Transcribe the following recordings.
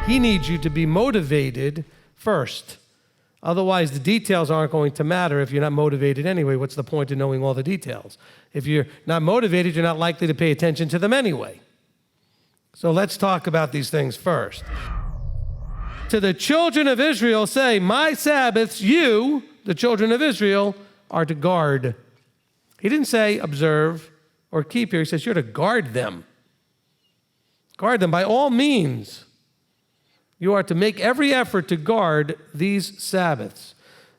He needs you to be motivated first. Otherwise, the details aren't going to matter if you're not motivated anyway. What's the point of knowing all the details? If you're not motivated, you're not likely to pay attention to them anyway. So let's talk about these things first. To the children of Israel say, my Sabbaths, you, the children of Israel, are to guard. He didn't say observe or keep here. He says you're to guard them. Guard them by all means. You are to make every effort to guard these Sabbaths.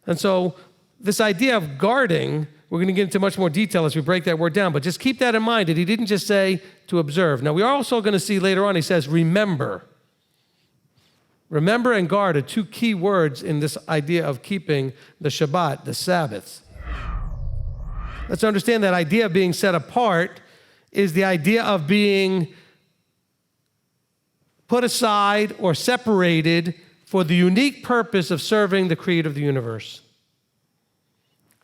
And so this idea of guarding, we're going to get into much more detail as we break that word down, but just keep that in mind that he didn't just say to observe. Now, we are also going to see later on, he says remember. Remember and guard are two key words in this idea of keeping the Shabbat, the Sabbaths. Let's understand that idea of being set apart is the idea of being put aside or separated for the unique purpose of serving the creator of the universe.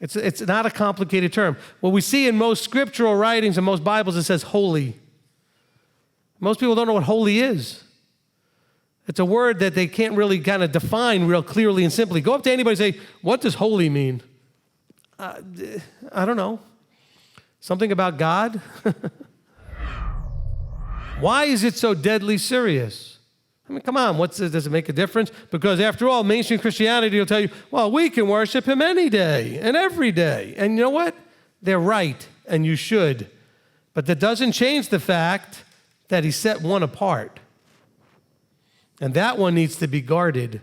It's not a complicated term. What we see in most scriptural writings and most Bibles, it says holy. Most people don't know what holy is. It's a word that they can't really kind of define real clearly and simply. Go up to anybody and say, what does holy mean? I don't know. Something about God? Why is it so deadly serious? I mean, come on, does it make a difference? Because after all, mainstream Christianity will tell you, well, we can worship him any day and every day. And you know what? They're right, and you should. But that doesn't change the fact that he set one apart. And that one needs to be guarded.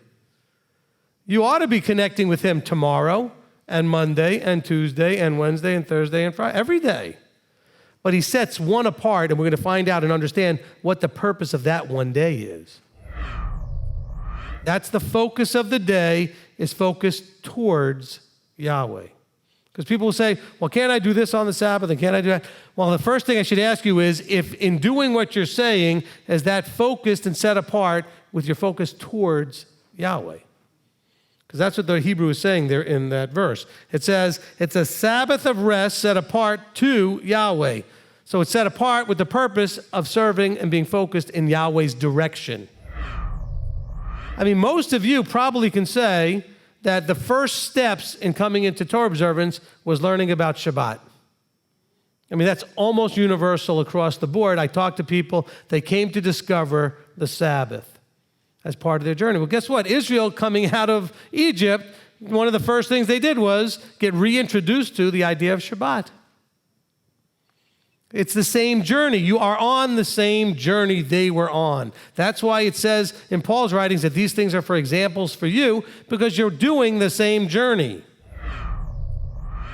You ought to be connecting with him tomorrow and Monday and Tuesday and Wednesday and Thursday and Friday, every day. But he sets one apart, and we're going to find out and understand what the purpose of that one day is. That's the focus of the day, is focused towards Yahweh. Because people will say, well, can't I do this on the Sabbath, and can't I do that? Well, the first thing I should ask you is, if in doing what you're saying, is that focused and set apart with your focus towards Yahweh? Because that's what the Hebrew is saying there in that verse. It says, it's a Sabbath of rest set apart to Yahweh. So it's set apart with the purpose of serving and being focused in Yahweh's direction. I mean, most of you probably can say that the first steps in coming into Torah observance was learning about Shabbat. I mean, that's almost universal across the board. I talked to people, they came to discover the Sabbath as part of their journey. Well, guess what? Israel coming out of Egypt, one of the first things they did was get reintroduced to the idea of Shabbat. It's the same journey. You are on the same journey they were on. That's why it says in Paul's writings that these things are for examples for you, because you're doing the same journey.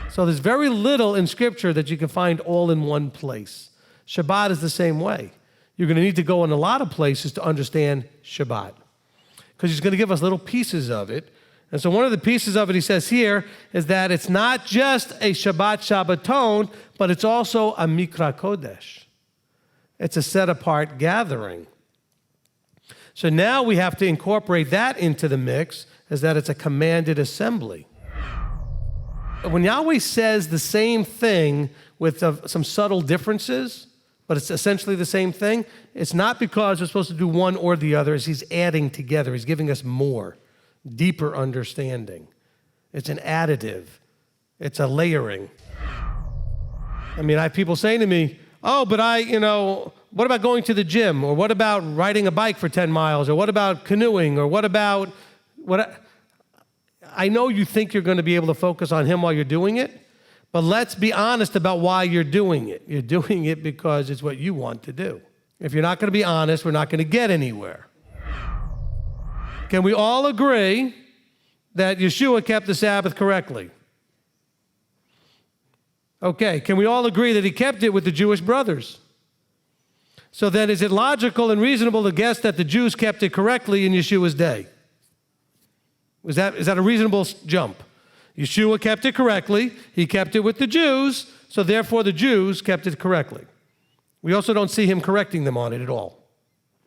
So there's very little in Scripture that you can find all in one place. Shabbat is the same way. You're going to need to go in a lot of places to understand Shabbat, because he's going to give us little pieces of it. And so one of the pieces of it, he says here, is that it's not just a Shabbat Shabbaton, but it's also a Mikra Kodesh. It's a set-apart gathering. So now we have to incorporate that into the mix, is that it's a commanded assembly. When Yahweh says the same thing with some subtle differences, but it's essentially the same thing, it's not because we're supposed to do one or the other, as he's adding together. He's giving us more. Deeper understanding. It's an additive. It's a layering. I mean, I have people saying to me, oh, but what about going to the gym? Or what about riding a bike for 10 miles? Or what about canoeing? Or what about I know you think you're going to be able to focus on him while you're doing it, but let's be honest about why you're doing it. You're doing it because it's what you want to do. If you're not going to be honest, we're not going to get anywhere. Can we all agree that Yeshua kept the Sabbath correctly? Okay, can we all agree that he kept it with the Jewish brothers? So then is it logical and reasonable to guess that the Jews kept it correctly in Yeshua's day? Is that a reasonable jump? Yeshua kept it correctly. He kept it with the Jews, so therefore the Jews kept it correctly. We also don't see him correcting them on it at all,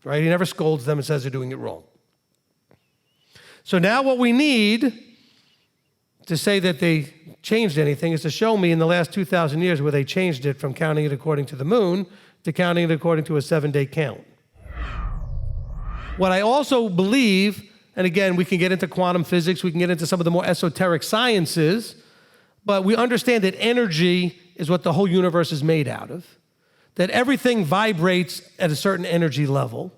right? He never scolds them and says they're doing it wrong. So now what we need to say that they changed anything is to show me in the last 2,000 years where they changed it from counting it according to the moon to counting it according to a 7-day count. What I also believe, and again, we can get into quantum physics, we can get into some of the more esoteric sciences, but we understand that energy is what the whole universe is made out of, that everything vibrates at a certain energy level.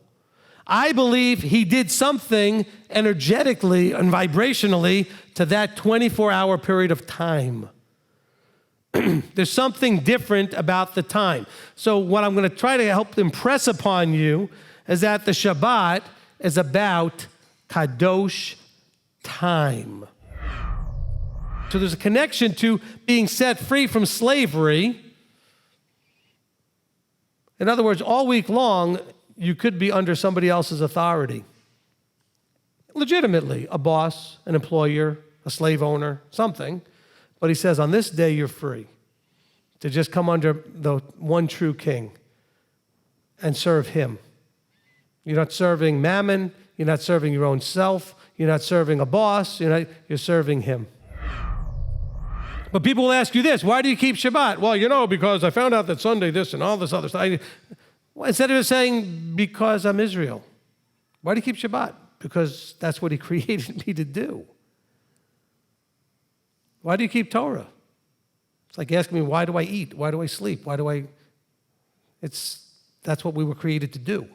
I believe he did something energetically and vibrationally to that 24-hour period of time. There's something different about the time. So what I'm going to try to help impress upon you is that the Shabbat is about kadosh time. So there's a connection to being set free from slavery. In other words, all week long, you could be under somebody else's authority. Legitimately, a boss, an employer, a slave owner, something. But he says, on this day, you're free to just come under the one true king and serve him. You're not serving mammon. You're not serving your own self. You're not serving a boss. You're serving him. But people will ask you this, why do you keep Shabbat? Well, because I found out that Sunday this and all this other stuff. Instead of saying, because I'm Israel. Why do you keep Shabbat? Because that's what he created me to do. Why do you keep Torah? It's like asking me, why do I eat? Why do I sleep? That's what we were created to do.